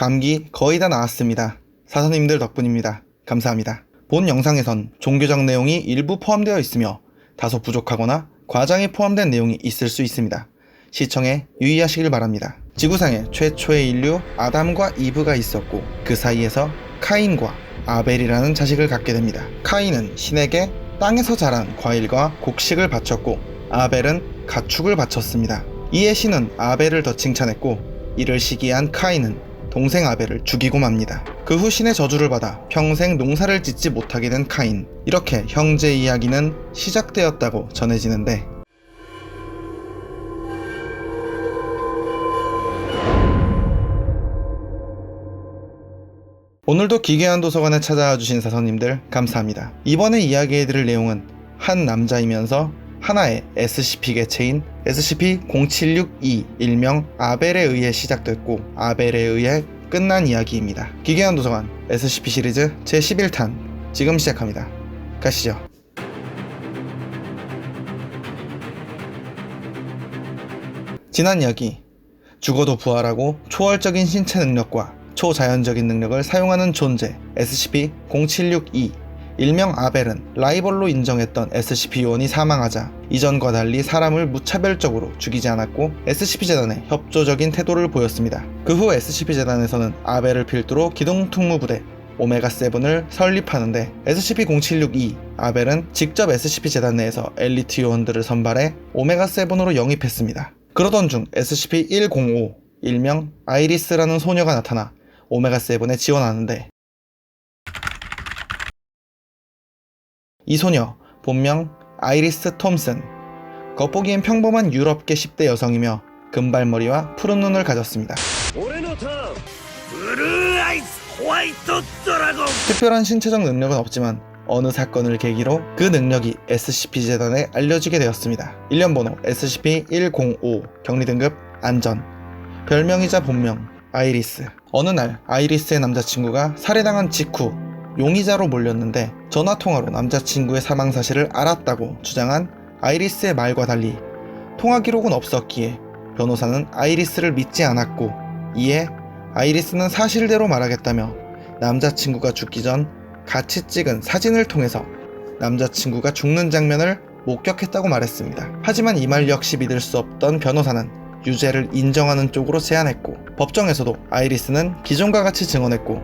감기 거의 다 나았습니다. 사서님들 덕분입니다. 감사합니다. 본 영상에선 종교적 내용이 일부 포함되어 있으며 다소 부족하거나 과장이 포함된 내용이 있을 수 있습니다. 시청에 유의하시길 바랍니다. 지구상에 최초의 인류 아담과 이브가 있었고 그 사이에서 카인과 아벨이라는 자식을 갖게 됩니다. 카인은 신에게 땅에서 자란 과일과 곡식을 바쳤고 아벨은 가축을 바쳤습니다. 이에 신은 아벨을 더 칭찬했고 이를 시기한 카인은 동생 아벨을 죽이고 맙니다. 그 후 신의 저주를 받아 평생 농사를 짓지 못하게 된 카인. 이렇게 형제 이야기는 시작되었다고 전해지는데 오늘도 기괴한 도서관에 찾아와 주신 사서님들 감사합니다. 이번에 이야기해드릴 내용은 한 남자이면서 하나의 SCP-개체인 SCP-0762 일명 아벨에 의해 시작됐고 아벨에 의해 끝난 이야기입니다. 기괴한 도서관 SCP 시리즈 제11탄 지금 시작합니다. 가시죠. 지난 이야기, 죽어도 부활하고 초월적인 신체 능력과 초자연적인 능력을 사용하는 존재 SCP-0762 일명 아벨은 라이벌로 인정했던 SCP 요원이 사망하자 이전과 달리 사람을 무차별적으로 죽이지 않았고 SCP-재단에 협조적인 태도를 보였습니다. 그 후 SCP-재단에서는 아벨을 필두로 기동특무부대 오메가7을 설립하는데 SCP-0762 아벨은 직접 SCP-재단 내에서 엘리트 요원들을 선발해 오메가7으로 영입했습니다. 그러던 중 SCP-105 일명 아이리스라는 소녀가 나타나 오메가7에 지원하는데 이 소녀 본명 아이리스 톰슨, 겉보기엔 평범한 유럽계 10대 여성이며 금발머리와 푸른 눈을 가졌습니다. 특별한 신체적 능력은 없지만 어느 사건을 계기로 그 능력이 SCP-재단에 알려지게 되었습니다. 일련번호 SCP-105 격리등급 안전, 별명이자 본명 아이리스. 어느 날 아이리스의 남자친구가 살해당한 직후 용의자로 몰렸는데 전화통화로 남자친구의 사망 사실을 알았다고 주장한 아이리스의 말과 달리 통화 기록은 없었기에 변호사는 아이리스를 믿지 않았고 이에 아이리스는 사실대로 말하겠다며 남자친구가 죽기 전 같이 찍은 사진을 통해서 남자친구가 죽는 장면을 목격했다고 말했습니다. 하지만 이 말 역시 믿을 수 없던 변호사는 유죄를 인정하는 쪽으로 제안했고 법정에서도 아이리스는 기존과 같이 증언했고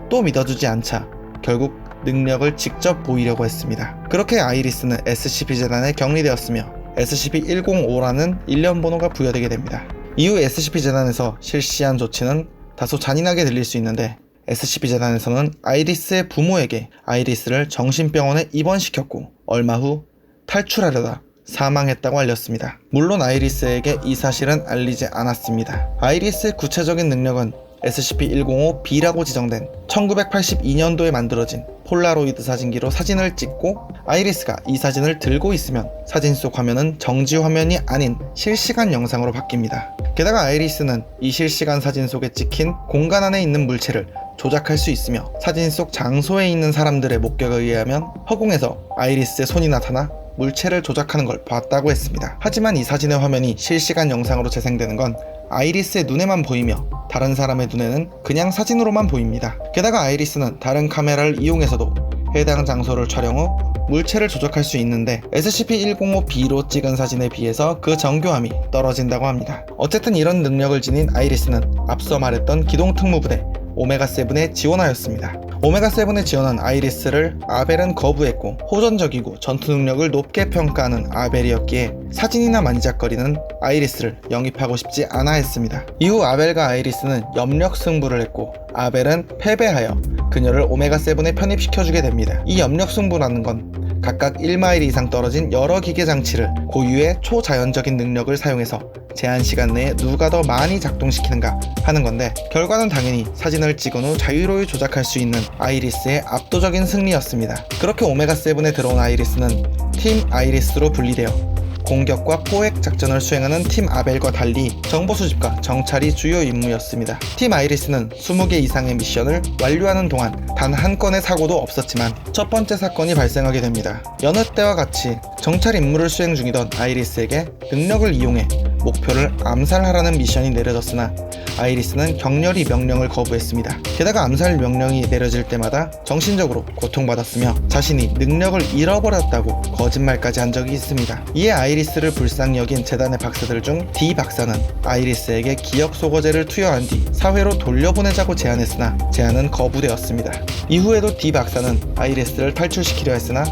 또 믿어주지 않자 결국 능력을 직접 보이려고 했습니다. 그렇게 아이리스는 SCP-재단에 격리되었으며 SCP-105라는 일련 번호가 부여되게 됩니다. 이후 SCP-재단에서 실시한 조치는 다소 잔인하게 들릴 수 있는데 SCP-재단에서는 아이리스의 부모에게 아이리스를 정신병원에 입원시켰고 얼마 후 탈출하려다 사망했다고 알렸습니다. 물론 아이리스에게 이 사실은 알리지 않았습니다. 아이리스의 구체적인 능력은 SCP-105B라고 지정된 1982년도에 만들어진 폴라로이드 사진기로 사진을 찍고 아이리스가 이 사진을 들고 있으면 사진 속 화면은 정지 화면이 아닌 실시간 영상으로 바뀝니다. 게다가 아이리스는 이 실시간 사진 속에 찍힌 공간 안에 있는 물체를 조작할 수 있으며 사진 속 장소에 있는 사람들의 목격에 의하면 허공에서 아이리스의 손이 나타나 물체를 조작하는 걸 봤다고 했습니다. 하지만 이 사진의 화면이 실시간 영상으로 재생되는 건 아이리스의 눈에만 보이며 다른 사람의 눈에는 그냥 사진으로만 보입니다. 게다가 아이리스는 다른 카메라를 이용해서도 해당 장소를 촬영 후 물체를 조작할 수 있는데 SCP-105B로 찍은 사진에 비해서 그 정교함이 떨어진다고 합니다. 어쨌든 이런 능력을 지닌 아이리스는 앞서 말했던 기동특무부대 오메가7에 지원하였습니다. 오메가7에 지원한 아이리스를 아벨은 거부했고 호전적이고 전투 능력을 높게 평가하는 아벨이었기에 사진이나 만지작거리는 아이리스를 영입하고 싶지 않아 했습니다. 이후 아벨과 아이리스는 염력 승부를 했고 아벨은 패배하여 그녀를 오메가7에 편입시켜주게 됩니다. 이 염력 승부라는 건 각각 1마일 이상 떨어진 여러 기계 장치를 고유의 초자연적인 능력을 사용해서 제한 시간 내에 누가 더 많이 작동시키는가 하는 건데 결과는 당연히 사진을 찍은 후 자유로이 조작할 수 있는 아이리스의 압도적인 승리였습니다. 그렇게 오메가7에 들어온 아이리스는 팀 아이리스로 분리되어 공격과 포획 작전을 수행하는 팀 아벨과 달리 정보 수집과 정찰이 주요 임무였습니다. 팀 아이리스는 20개 이상의 미션을 완료하는 동안 단 한 건의 사고도 없었지만 첫 번째 사건이 발생하게 됩니다. 여느 때와 같이 정찰 임무를 수행 중이던 아이리스에게 능력을 이용해 목표를 암살하라는 미션이 내려졌으나 아이리스는 격렬히 명령을 거부했습니다. 게다가 암살 명령이 내려질 때마다 정신적으로 고통받았으며 자신이 능력을 잃어버렸다고 거짓말까지 한 적이 있습니다. 이에 아이리스를 불쌍히 여긴 재단의 박사들 중 D 박사는 아이리스에게 기억 소거제를 투여한 뒤 사회로 돌려보내자고 제안했으나 제안은 거부되었습니다. 이후에도 D 박사는 아이리스를 탈출시키려 했으나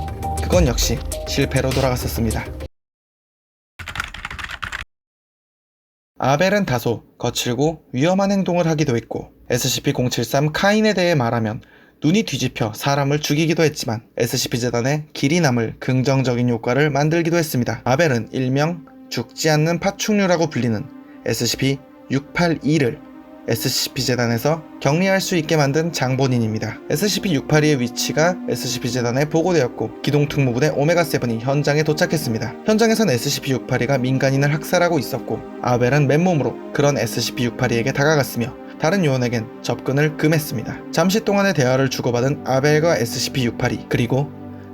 그건 역시 실패로 돌아갔었습니다. 아벨은 다소 거칠고 위험한 행동을 하기도 했고 SCP-073 카인에 대해 말하면 눈이 뒤집혀 사람을 죽이기도 했지만 SCP-재단에 길이 남을 긍정적인 효과를 만들기도 했습니다. 아벨은 일명 죽지 않는 파충류라고 불리는 SCP-682를 SCP-재단에서 격리할 수 있게 만든 장본인입니다. SCP-682의 위치가 SCP-재단에 보고되었고 기동특무부대 오메가7이 현장에 도착했습니다. 현장에선 SCP-682가 민간인을 학살하고 있었고 아벨은 맨몸으로 그런 SCP-682에게 다가갔으며 다른 요원에겐 접근을 금했습니다. 잠시 동안의 대화를 주고받은 아벨과 SCP-682 그리고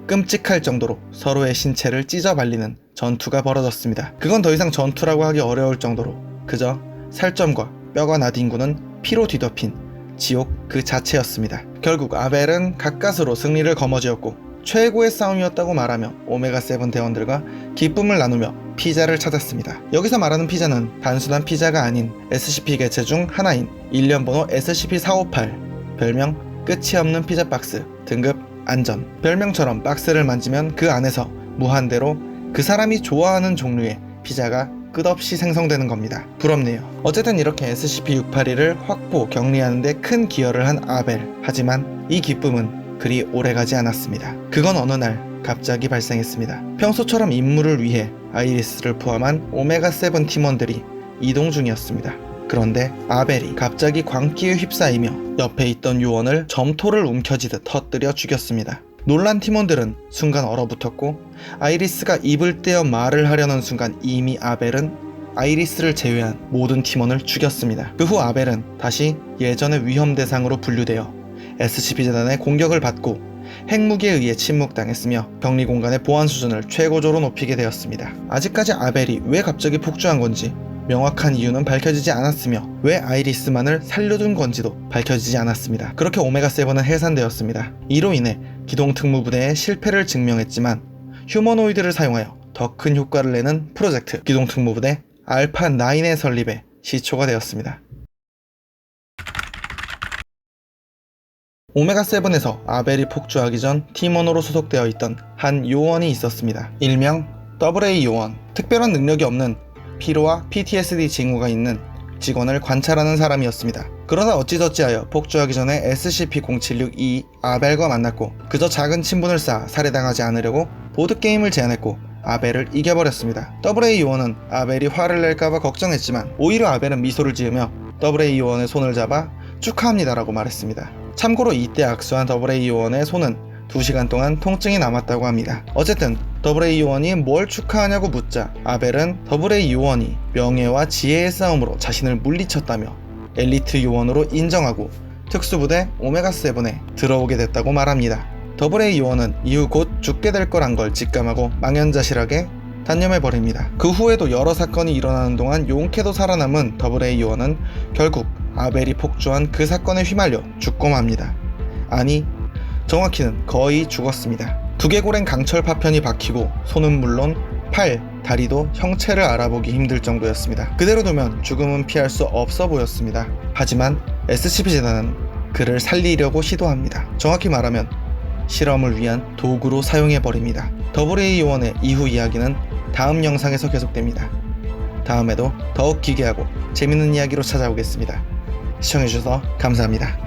끔찍할 정도로 서로의 신체를 찢어 발리는 전투가 벌어졌습니다. 그건 더 이상 전투라고 하기 어려울 정도로 그저 살점과 뼈가 나뒹구는 피로 뒤덮인 지옥 그 자체였습니다. 결국 아벨은 가까스로 승리를 거머쥐었고 최고의 싸움이었다고 말하며 오메가7 대원들과 기쁨을 나누며 피자를 찾았습니다. 여기서 말하는 피자는 단순한 피자가 아닌 SCP 개체 중 하나인 일련번호 SCP-458 별명 끝이 없는 피자 박스 등급 안전 별명처럼 박스를 만지면 그 안에서 무한대로 그 사람이 좋아하는 종류의 피자가 끝없이 생성되는 겁니다. 부럽네요. 어쨌든 이렇게 SCP-682를 확보, 격리하는 데 큰 기여를 한 아벨. 하지만 이 기쁨은 그리 오래가지 않았습니다. 그건 어느 날 갑자기 발생했습니다. 평소처럼 임무를 위해 아이리스를 포함한 오메가7 팀원들이 이동 중이었습니다. 그런데 아벨이 갑자기 광기에 휩싸이며 옆에 있던 요원을 점토를 움켜쥐듯 터뜨려 죽였습니다. 놀란 팀원들은 순간 얼어붙었고 아이리스가 입을 떼어 말을 하려는 순간 이미 아벨은 아이리스를 제외한 모든 팀원을 죽였습니다. 그 후 아벨은 다시 예전의 위험 대상으로 분류되어 SCP-재단의 공격을 받고 핵무기에 의해 침묵당했으며 격리 공간의 보안 수준을 최고조로 높이게 되었습니다. 아직까지 아벨이 왜 갑자기 폭주한 건지 명확한 이유는 밝혀지지 않았으며 왜 아이리스만을 살려둔 건지도 밝혀지지 않았습니다. 그렇게 오메가7은 해산되었습니다. 이로 인해 기동특무부대의 실패를 증명했지만 휴머노이드를 사용하여 더 큰 효과를 내는 프로젝트 기동특무부대 알파9의 설립에 시초가 되었습니다. 오메가7에서 아벨이 폭주하기 전 팀원으로 소속되어 있던 한 요원이 있었습니다. 일명 AA 요원. 특별한 능력이 없는 피로와 PTSD 징후가 있는 직원을 관찰하는 사람이었습니다. 그러다 어찌저찌하여 폭주하기 전에 SCP-0762 아벨과 만났고 그저 작은 친분을 쌓아 살해당하지 않으려고 보드게임을 제안했고 아벨을 이겨버렸습니다. AA 요원은 아벨이 화를 낼까봐 걱정했지만 오히려 아벨은 미소를 지으며 AA 요원의 손을 잡아 축하합니다라고 말했습니다. 참고로 이때 악수한 AA 요원의 손은 2시간 동안 통증이 남았다고 합니다. 어쨌든 AA 요원이 뭘 축하하냐고 묻자 아벨은 AA 요원이 명예와 지혜의 싸움으로 자신을 물리쳤다며 엘리트 요원으로 인정하고 특수부대 오메가7에 들어오게 됐다고 말합니다. AA 요원은 이후 곧 죽게 될 거란 걸 직감하고 망연자실하게 단념해버립니다. 그 후에도 여러 사건이 일어나는 동안 용케도 살아남은 AA 요원은 결국 아벨이 폭주한 그 사건에 휘말려 죽고 맙니다. 아니, 정확히는 거의 죽었습니다. 두개골엔 강철 파편이 박히고 손은 물론 팔, 다리도 형체를 알아보기 힘들 정도였습니다. 그대로 두면 죽음은 피할 수 없어 보였습니다. 하지만 SCP-재단은 그를 살리려고 시도합니다. 정확히 말하면 실험을 위한 도구로 사용해버립니다. AA 요원의 이후 이야기는 다음 영상에서 계속됩니다. 다음에도 더욱 기괴하고 재밌는 이야기로 찾아오겠습니다. 시청해주셔서 감사합니다.